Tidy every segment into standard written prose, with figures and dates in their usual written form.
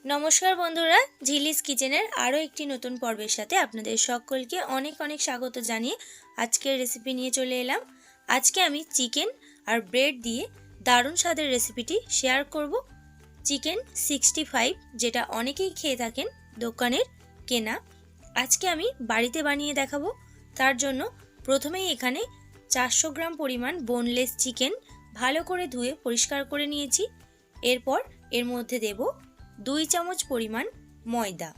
নমস্কার বন্ধুরা, ঝিলিস কিচেনের আরও একটি নতুন পর্বের সাথে আপনাদের সকলকে অনেক অনেক স্বাগত জানিয়ে আজকের রেসিপি নিয়ে চলে এলাম। আজকে আমি চিকেন আর ব্রেড দিয়ে দারুণ স্বাদের রেসিপিটি শেয়ার করব। চিকেন 65, যেটা অনেকেই খেয়ে থাকেন দোকানের কেনা, আজকে আমি বাড়িতে বানিয়ে দেখাবো। তার জন্য প্রথমেই এখানে 400 গ্রাম পরিমাণ বোনলেস চিকেন ভালো করে ধুয়ে পরিষ্কার করে নিয়েছি। এরপর এর মধ্যে দেব 2 চামচ পরিমাণ ময়দা।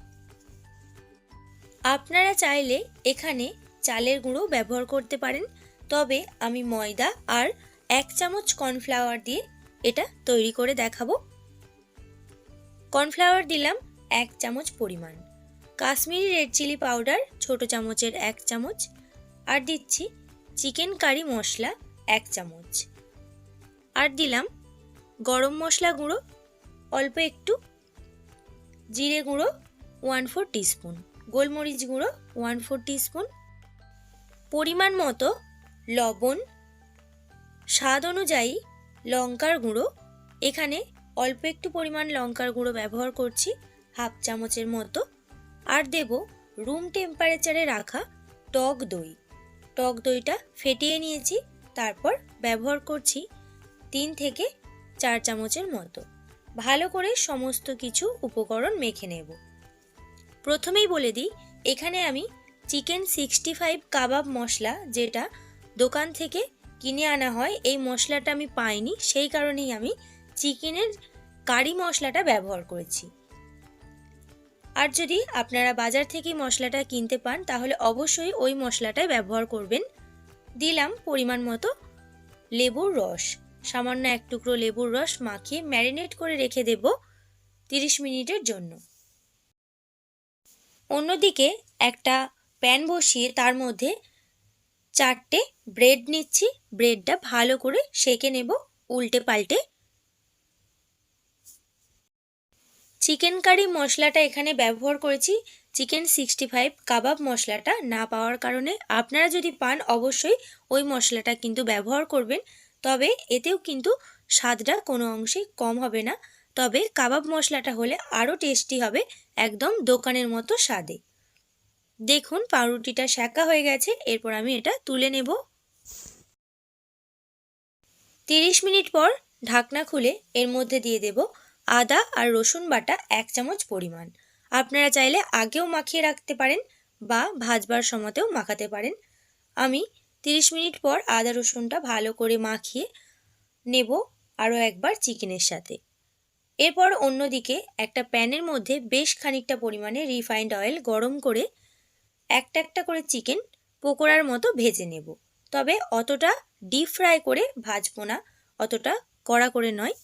আপনারা চাইলে এখানে চালের গুঁড়ো ব্যবহার করতে পারেন, তবে আমি ময়দা আর 1 চামচ কর্নফ্লাওয়ার দিয়ে এটা তৈরি করে দেখাবো। কর্নফ্লাওয়ার দিলাম 1 চামচ পরিমাণ, কাশ্মীরি রেড চিলি পাউডার ছোট চামচের 1 চামচ, আর দিচ্ছি চিকেন কারি মশলা 1 চামচ, আর দিলাম গরম মশলা গুঁড়ো অল্প একটু, জিরে গুঁড়ো 1/4 টিস্পুন, গোলমরিচ গুঁড়ো 1/4 টিস্পুন, পরিমাণ মতো লবণ, স্বাদ অনুযায়ী লঙ্কার গুঁড়ো, এখানে অল্প একটু পরিমাণ লঙ্কার গুঁড়ো ব্যবহার করছি, 1/2 চামচের মতো, আর দেব রুম টেম্পারেচারে রাখা টক দই। টক দইটা ফেটিয়ে নিয়েছি, তারপর ব্যবহার করছি 3 থেকে 4 চামচের মতো। ভালো করে সমস্ত কিছু উপকরণ মেখে নেব। প্রথমেই বলে দিই, এখানে আমি চিকেন 65 কাবাব মশলা, যেটা দোকান থেকে কিনে আনা হয়, এই মশলাটা আমি পাইনি, সেই কারণেই আমি চিকেনের কারি মশলাটা ব্যবহার করেছি। আর যদি আপনারা বাজার থেকে মশলাটা কিনতে পান তাহলে অবশ্যই ওই মশলাটাই ব্যবহার করবেন। দিলাম পরিমাণ মতো লেবুর রস, সামান্য 1 টুকরো লেবুর রস মাখিয়ে ম্যারিনেট করে রেখে দেব 30 মিনিটের জন্য। অন্যদিকে একটা প্যান বসিয়ে তার মধ্যে 4টে ব্রেড নিচ্ছি, ব্রেডটা ভালো করে সেঁকে নেব উল্টে পাল্টে। চিকেন কারি মশলাটা এখানে ব্যবহার করেছি, চিকেন 65 কাবাব মশলাটা না পাওয়ার কারণে আপনারা যদি পান অবশ্যই ওই মশলাটা কিন্তু ব্যবহার করবেন, তবে এতেও কিন্তু স্বাদটা কোনো অংশে কম হবে না, তবে কাবাব মশলাটা হলে আরও টেস্টি হবে, একদম দোকানের মতো স্বাদে। দেখুন পাউরুটিটা সেঁকা হয়ে গেছে, এরপর আমি এটা তুলে নেব। 30 মিনিট পর ঢাকনা খুলে এর মধ্যে দিয়ে দেব আদা আর রসুন বাটা 1 চামচ পরিমাণ। আপনারা চাইলে আগেও মাখিয়ে রাখতে পারেন বা ভাজবার সময়তেও মাখাতে পারেন। আমি 30 মিনিট পর আদা রসুনটা ভালো করে মাখিয়ে নেব আরও একবার চিকেনের সাথে। এরপর অন্যদিকে একটা প্যানের মধ্যে বেশ খানিকটা পরিমাণে রিফাইন্ড অয়েল গরম করে একটা একটা করে চিকেন পকোড়ার মতো ভেজে নেব, তবে অতটা ডিপ ফ্রাই করে ভাজবো না, অতটা কড়া করে নয়।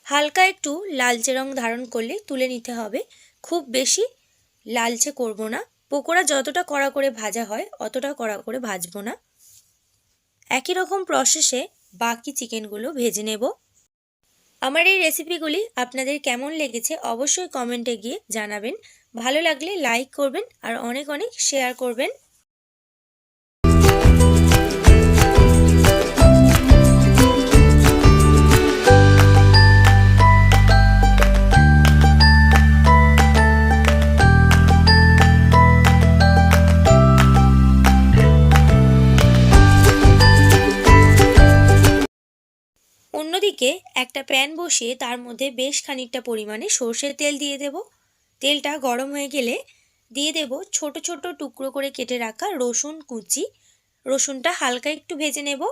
হালকা একটু লালচে রং ধারণ করলে তুলে নিতে হবে, খুব বেশি লালচে করব না। পকোড়া যতটা কড়া করে ভাজা হয় অতটা কড়া করে ভাজবো না। একই রকম প্রসেসে বাকি চিকেনগুলো ভেজে নেব। আমার এই রেসিপিগুলি আপনাদের কেমন লেগেছে অবশ্যই কমেন্টে গিয়ে জানাবেন। ভালো লাগলে লাইক করবেন আর অনেক অনেক শেয়ার করবেন। অন্যদিকে একটা প্যান বসিয়ে তার মধ্যে বেশ খানিকটা পরিমাণে সর্ষের তেল দিয়ে দেব। তেলটা গরম হয়ে গেলে দিয়ে দেব ছোট ছোট টুকরো করে কেটে রাখা রসুন কুচি। রসুনটা হালকা একটু ভেজে নেব।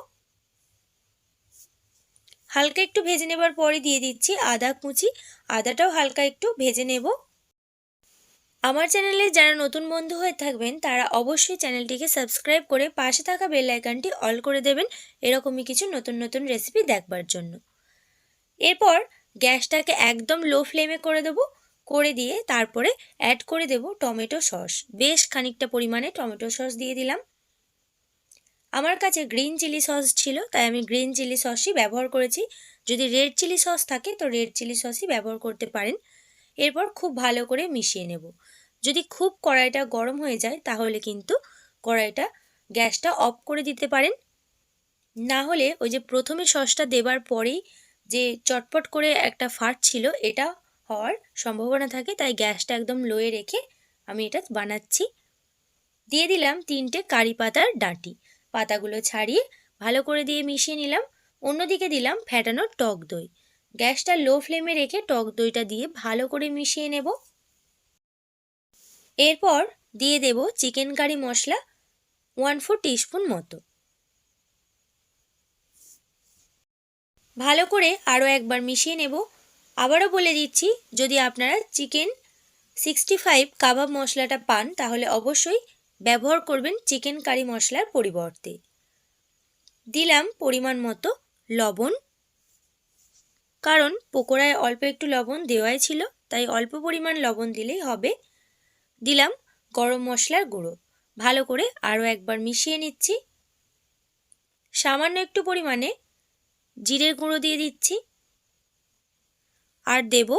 হালকা একটু ভেজে নেবার পরে দিয়ে দিচ্ছি আদা কুচি, আদাটাও হালকা একটু ভেজে নেব। আমার চ্যানেলে যারা নতুন বন্ধু হয়ে থাকবেন তারা অবশ্যই চ্যানেলটিকে সাবস্ক্রাইব করে পাশে থাকা বেল আইকনটি অল করে দেবেন এরকমই কিছু নতুন নতুন রেসিপি দেখবার জন্য। এরপর গ্যাসটাকে একদম লো ফ্লেমে করে দেবো, করে দিয়ে তারপরে অ্যাড করে দেব টমেটো সস। বেশ খানিকটা পরিমাণে টমেটো সস দিয়ে দিলাম। আমার কাছে গ্রিন চিলি সস ছিল তাই আমি গ্রিন চিলি সসই ব্যবহার করেছি। যদি রেড চিলি সস থাকে তো রেড চিলি সসই ব্যবহার করতে পারেন। এরপর খুব ভালো করে মিশিয়ে নেব। যদি খুব কড়াইটা গরম হয়ে যায় তাহলে কিন্তু কড়াইটা গ্যাসটা অফ করে দিতে পারেন। না হলে ওই যে প্রথমে সসটা দেবার পরেই যে চটপট করে একটা ফাট ছিল এটা হওয়ার সম্ভাবনা থাকে, তাই গ্যাসটা একদম লোয়ে রেখে আমি এটা বানাচ্ছি। দিয়ে দিলাম 3টে কারি পাতার ডাঁটি, পাতাগুলো ছাড়িয়ে ভালো করে দিয়ে মিশিয়ে নিলাম। অন্যদিকে দিলাম ফ্যাটানো টক দই। গ্যাসটা লো ফ্লেমে রেখে টক দইটা দিয়ে ভালো করে মিশিয়ে নেব। এরপর দিয়ে দেব চিকেন কারি মশলা 1/4 টিস্পুন মতো। ভালো করে আরও একবার মিশিয়ে নেব। আবারও বলে দিচ্ছি, যদি আপনারা চিকেন 65 কাবাব মশলাটা পান তাহলে অবশ্যই ব্যবহার করবেন চিকেন কারি মশলার পরিবর্তে। দিলাম পরিমাণ মতো লবণ, কারণ পকোড়ায় অল্প একটু লবণ দেওয়াই ছিল তাই অল্প পরিমাণ লবণ দিলেই হবে। দিলাম গরম মশলার গুঁড়ো। ভালো করে আরও একবার মিশিয়ে নিচ্ছি। সামান্য একটু পরিমাণে জিরের গুঁড়ো দিয়ে দিচ্ছি আর দেব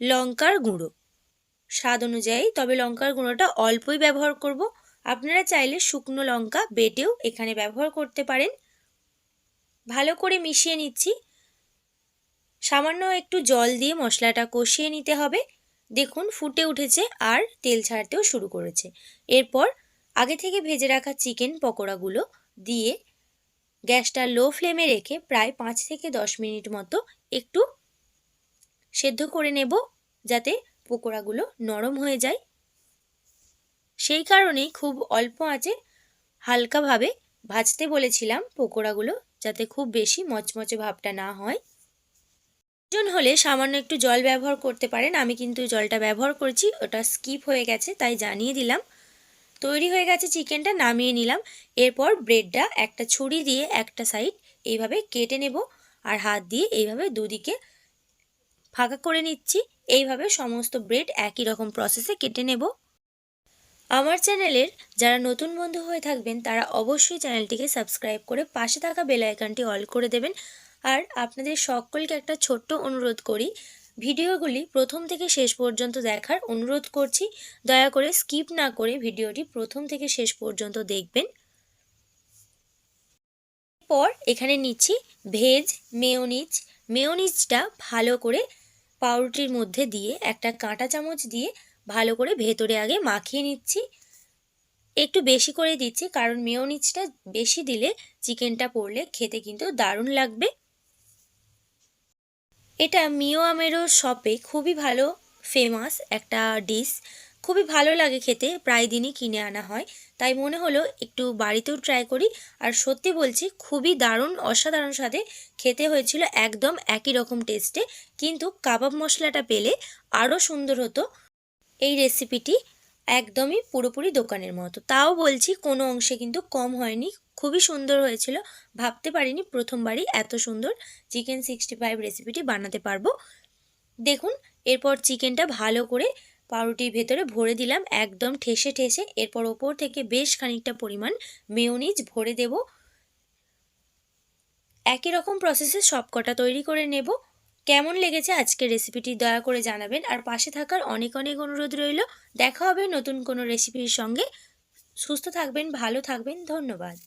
লঙ্কার গুঁড়ো স্বাদ অনুযায়ী, তবে লঙ্কার গুঁড়োটা অল্পই ব্যবহার করব। আপনারা চাইলে শুকনো লঙ্কা বেটেও এখানে ব্যবহার করতে পারেন। ভালো করে মিশিয়ে নিচ্ছি। সামান্য একটু জল দিয়ে মশলাটা কষিয়ে নিতে হবে। দেখুন ফুটে উঠেছে আর তেল ছাড়তেও শুরু করেছে। এরপর আগে থেকে ভেজে রাখা চিকেন পকোড়াগুলো দিয়ে গ্যাসটা লো ফ্লেমে রেখে প্রায় 5 থেকে 10 মিনিট মতো একটু সেদ্ধ করে নেব, যাতে পকোড়াগুলো নরম হয়ে যায়। সেই কারণেই খুব অল্প আঁচে হালকাভাবে ভাজতে বলেছিলাম পকোড়াগুলো, যাতে খুব বেশি মচমচে ভাবটা না হয়। প্রয়োজন হলে সামান্য একটু জল ব্যবহার করতে পারেন, আমি কিন্তু জলটা ব্যবহার করেছি, ওটা স্কিপ হয়ে গেছে তাই জানিয়ে দিলাম। তৈরি হয়ে গেছে চিকেনটা, নামিয়ে নিলাম। এরপর ব্রেডটা একটা ছুরি দিয়ে একটা সাইড এইভাবে কেটে নেব আর হাত দিয়ে এইভাবে দুদিকে ফাঁকা করে নিচ্ছি। এইভাবে সমস্ত ব্রেড একই রকম প্রসেসে কেটে নেব। আমার চ্যানেলের যারা নতুন বন্ধু হয়ে থাকবেন তারা অবশ্যই চ্যানেলটিকে সাবস্ক্রাইব করে পাশে থাকা বেল আইকনটি অল করে দেবেন। আর আপনাদের সকলকে একটা ছোট্ট অনুরোধ করি, ভিডিওগুলি প্রথম থেকে শেষ পর্যন্ত দেখার অনুরোধ করছি। দয়া করে স্কিপ না করে ভিডিওটি প্রথম থেকে শেষ পর্যন্ত দেখবেন। পর এখানে নিচ্ছি ভেজ মেয়োনিজ। মেয়োনিজটা ভালো করে পাউরুটির মধ্যে দিয়ে একটা কাঁটা চামচ দিয়ে ভালো করে ভেতরে আগে মাখিয়ে নিচ্ছি। একটু বেশি করে দিচ্ছি কারণ মেয়োনিজটা বেশি দিলে চিকেনটা পড়লে খেতে কিন্তু দারুণ লাগবে। এটা মিও আমেরো শপে খুবই ভালো ফেমাস একটা ডিশ, খুবই ভালো লাগে খেতে, প্রায় দিনই কিনে আনা হয়, তাই মনে হলো একটু বাড়িতেও ট্রাই করি। আর সত্যি বলছি খুবই দারুণ অসাধারণ স্বাদে খেতে হয়েছিল, একদম একই রকম টেস্টে, কিন্তু কাবাব মশলাটা পেলে আরও সুন্দর হতো। এই রেসিপিটি একদমই পুরোপুরি দোকানের মতো, তাও বলছি কোনো অংশে কিন্তু কম হয়নি, খুবই সুন্দর হয়েছিল। ভাবতে পারিনি প্রথমবারই এত সুন্দর চিকেন 65 রেসিপিটি বানাতে পারবো। দেখুন এরপর চিকেনটা ভালো করে পাউরুটির ভেতরে ভরে দিলাম একদম ঠেসে ঠেসে। এরপর ওপর থেকে বেশ খানিকটা পরিমাণ মেয়োনিজ ভরে দেব। একই রকম প্রসেসে সবকটা তৈরি করে নেব। কেমন লেগেছে আজকের রেসিপিটি দয়া করে জানাবেন, আর পাশে থাকার অনেক অনেক অনুরোধ রইল। দেখা হবে নতুন কোনো রেসিপির সঙ্গে। সুস্থ থাকবেন, ভালো থাকবেন, ধন্যবাদ।